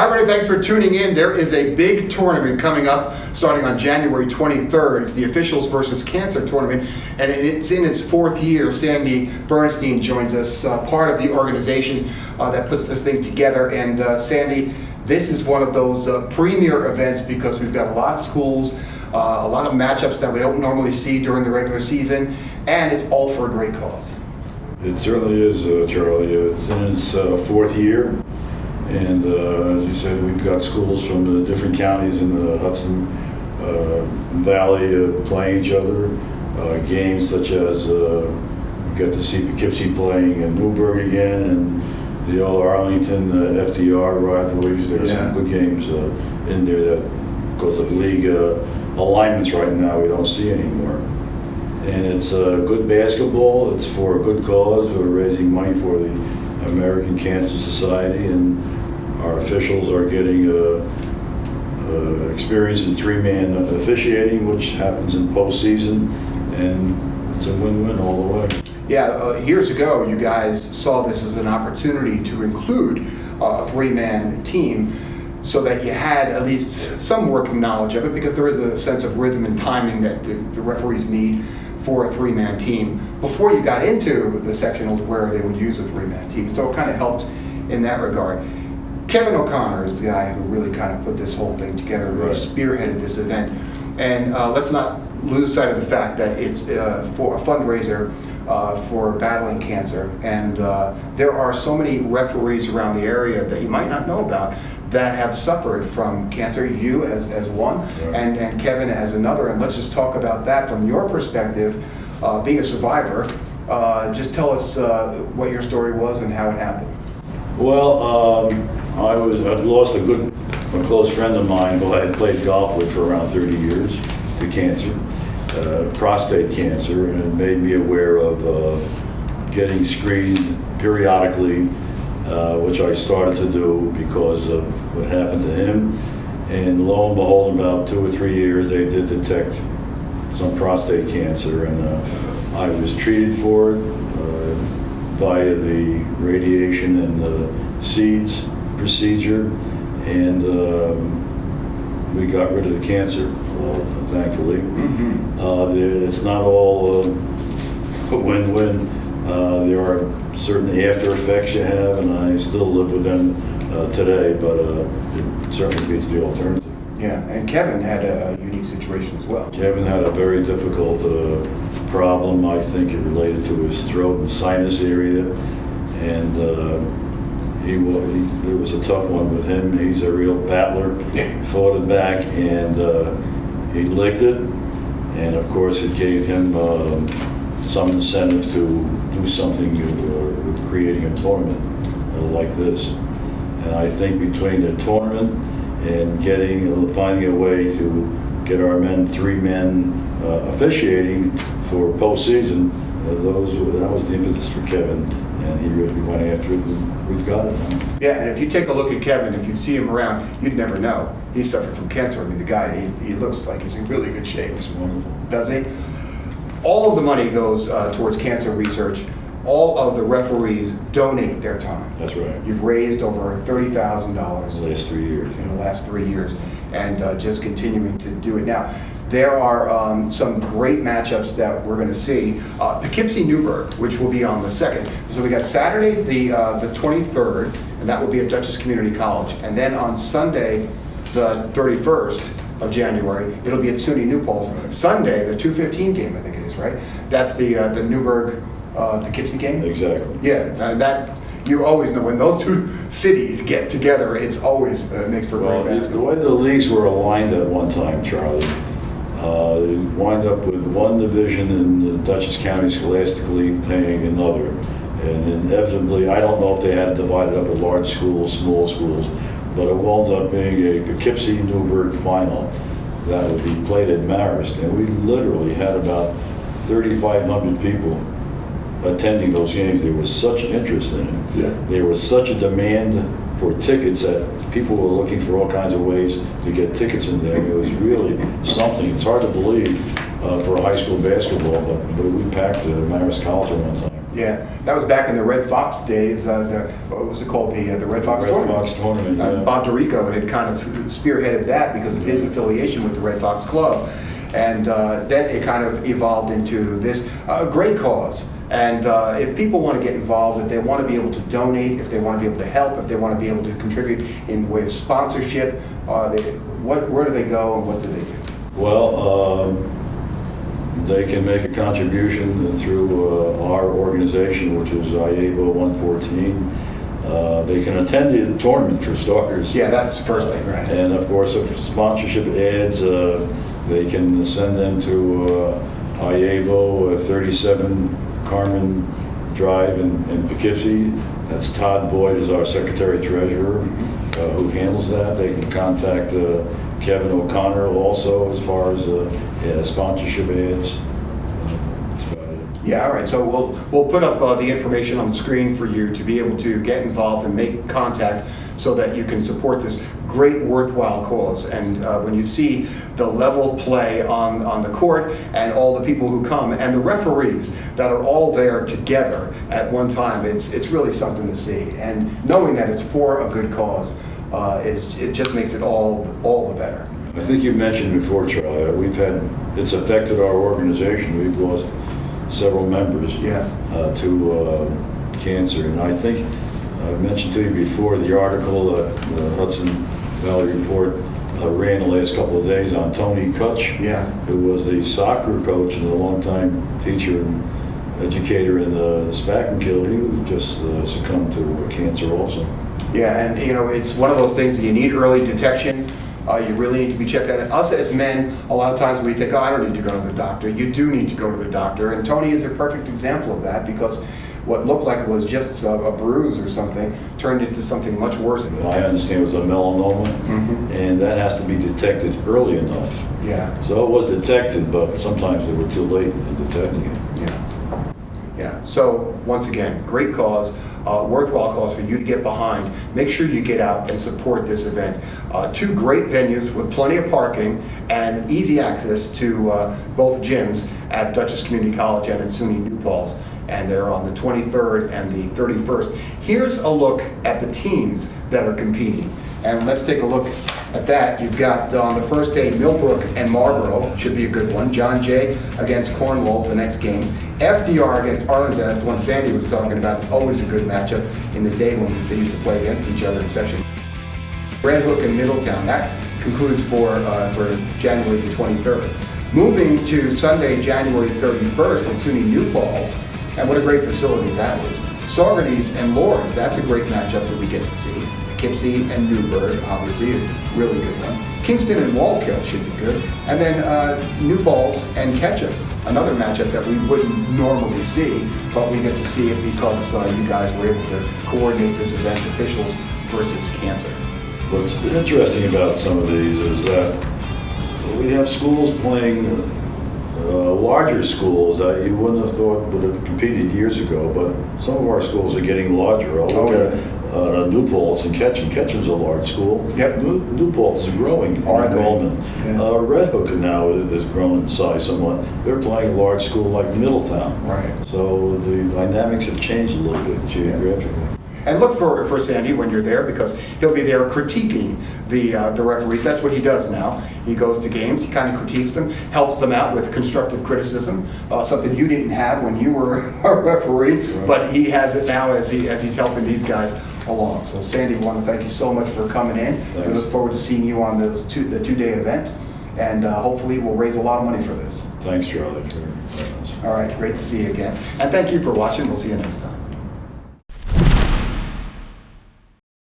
Hi everybody, thanks for tuning in. There is a big tournament coming up starting on January 23rd. It's the Officials versus Cancer tournament, and it's in its fourth year. Sandy Bernstein joins us, part of the organization that puts this thing together. And Sandy, this is one of those premier events because we've got a lot of schools, a lot of matchups that we don't normally see during the regular season, and it's all for a great cause. It certainly is, Charlie. It's in its fourth year. And as you said, we've got schools from the different counties in the Hudson Valley playing each other. Games such as we got to see Poughkeepsie playing in Newburgh again, and the old Arlington FDR rivalries. There's some good games in there that, because of league alignments right now, we don't see anymore. And it's good basketball. It's for a good cause. We're raising money for the American Cancer Society, and our officials are getting experience in three-man officiating, which happens in postseason, and it's a win-win all the way. Yeah, years ago, you guys saw this as an opportunity to include a three-man team so that you had at least some working knowledge of it, because there is a sense of rhythm and timing that the referees need for a three-man team before you got into the sectionals where they would use a three-man team. So it kind of helped in that regard. Kevin O'Connor is the guy who really kind of put this whole thing together, really spearheaded this event. And let's not lose sight of the fact that it's for a fundraiser for battling cancer. And there are so many referees around the area that you might not know about that have suffered from cancer, you as one, and Kevin as another. And let's just talk about that from your perspective, being a survivor. Just tell us what your story was and how it happened. Well, I'd lost a close friend of mine who I had played golf with for around 30 years to cancer, prostate cancer, and it made me aware of getting screened periodically, which I started to do because of what happened to him. And lo and behold, in about 2 or 3 years, they did detect some prostate cancer, and I was treated for it via the radiation and the seeds procedure, and we got rid of the cancer, thankfully. It's not all a win-win. There are certain after effects you have, and I still live with them today, but it certainly beats the alternative. Yeah, and Kevin had a unique situation as well. Kevin had a very difficult problem. I think it related to his throat and sinus area, and it was a tough one with him. He's a real battler. Fought it back, and he licked it, and of course it gave him some incentive to do something with creating a tournament like this. And I think between the tournament and finding a way to get our three men officiating for postseason, that was the impetus for Kevin, and he really went after it, and we've got it now. Yeah, and if you take a look at Kevin, if you see him around, you'd never know he suffered from cancer. I mean, the guy, he looks like he's in really good shape. It's wonderful. Does he? All of the money goes towards cancer research. All of the referees donate their time. That's right. You've raised over $30,000 The last 3 years. in the last 3 years, and just continuing to do it now. There are some great matchups that we're going to see. Poughkeepsie Newburgh, which will be on the 2nd. So we got Saturday the 23rd, and that will be at Dutchess Community College. And then on Sunday, the 31st of January, it'll be at SUNY New Paltz. Sunday, the 2:15 game, I think it is, right? That's the Newburgh Poughkeepsie game? Exactly. Yeah, and that, you always know when those two cities get together, it's always makes for great basketball. The way the leagues were aligned at one time, Charlie, you wind up with one division in the Dutchess County scholastically playing another. And inevitably, I don't know if they had it divided up with large schools, small schools, but it wound up being a Poughkeepsie-Newburgh final that would be played at Marist. And we literally had about 3,500 people attending those games. There was such interest in it. Yeah. There was such a demand for tickets that people were looking for all kinds of ways to get tickets in there. It was really something. It's hard to believe for a high school basketball, but we packed Marist College at one time. Yeah, that was back in the Red Fox days. What was it called? The Red Fox Red tournament. Fox tournament, yeah. Bob DeRico had kind of spearheaded that because of his affiliation with the Red Fox Club. And then it kind of evolved into this great cause. And if people want to get involved, if they want to be able to donate, if they want to be able to help, if they want to be able to contribute in way of sponsorship, where do they go and what do they do? Well, they can make a contribution through our organization, which is IABO 114. They can attend the tournament for starters. Yeah, that's the first thing, right? And of course, if sponsorship ads, they can send them to IABO 37 Carmen Drive in Poughkeepsie. That's Todd Boyd is our secretary-treasurer who handles that. They can contact Kevin O'Connor also as far as sponsorship ads. That's about it. Yeah, all right. So we'll put up the information on the screen for you to be able to get involved and make contact so that you can support this great, worthwhile cause. And when you see the level play on the court and all the people who come and the referees that are all there together at one time, it's really something to see. And knowing that it's for a good cause, it just makes it all the better. I think you mentioned before, Charlie, it's affected our organization. We've lost several members to cancer. And I think I mentioned to you before the article that the Hudson Valley Report ran the last couple of days on Tony Kutch, who was the soccer coach and a longtime teacher and educator in the Spackenkill. He just succumbed to cancer also. Yeah, and you know, it's one of those things that you need early detection. You really need to be checked out. Us as men, a lot of times we think, oh, I don't need to go to the doctor. You do need to go to the doctor. And Tony is a perfect example of that because what looked like was just a bruise or something turned into something much worse. I understand it was a melanoma, and that has to be detected early enough. Yeah. So it was detected, but sometimes they were too late in detecting it. Yeah. Yeah. So once again, great cause. Worthwhile cause for you to get behind. Make sure you get out and support this event. Two great venues with plenty of parking and easy access to both gyms at Dutchess Community College and at SUNY New Paltz. And they're on the 23rd and the 31st. Here's a look at the teams that are competing. And let's take a look at that. You've got on the first day, Millbrook and Marlborough, should be a good one. John Jay against Cornwall, the next game. FDR against Arlington, that's the one Sandy was talking about. Always a good matchup in the day when they used to play against each other in section. Red Hook and Middletown, that concludes for January the 23rd. Moving to Sunday, January 31st at SUNY New Paltz, and what a great facility that was. Saugerties and Lords, that's a great matchup that we get to see. Poughkeepsie and Newburgh, obviously, a really good one. Kingston and Wallkill should be good. And then New Paltz and Ketchum, another matchup that we wouldn't normally see, but we get to see it because you guys were able to coordinate this event, officials versus cancer. What's been interesting about some of these is that we have schools playing larger schools that you wouldn't have thought would have competed years ago, but some of our schools are getting larger. I'll look at New Paltz and Ketchum. Ketchum's a large school. Yep. New Paltz is growing in enrollment. Yeah. Red Hook now has grown in size somewhat. They're playing a large school like Middletown. Right. So the dynamics have changed a little bit geographically. And look for Sandy when you're there because he'll be there critiquing the referees. That's what he does now. He goes to games, he kind of critiques them, helps them out with constructive criticism, something you didn't have when you were a referee, but he has it now as he's helping these guys along. So Sandy, we want to thank you so much for coming in. Thanks. We look forward to seeing you on the two-day event, and hopefully we'll raise a lot of money for this. Thanks, Charlie, for having us. All right, great to see you again. And thank you for watching. We'll see you next time.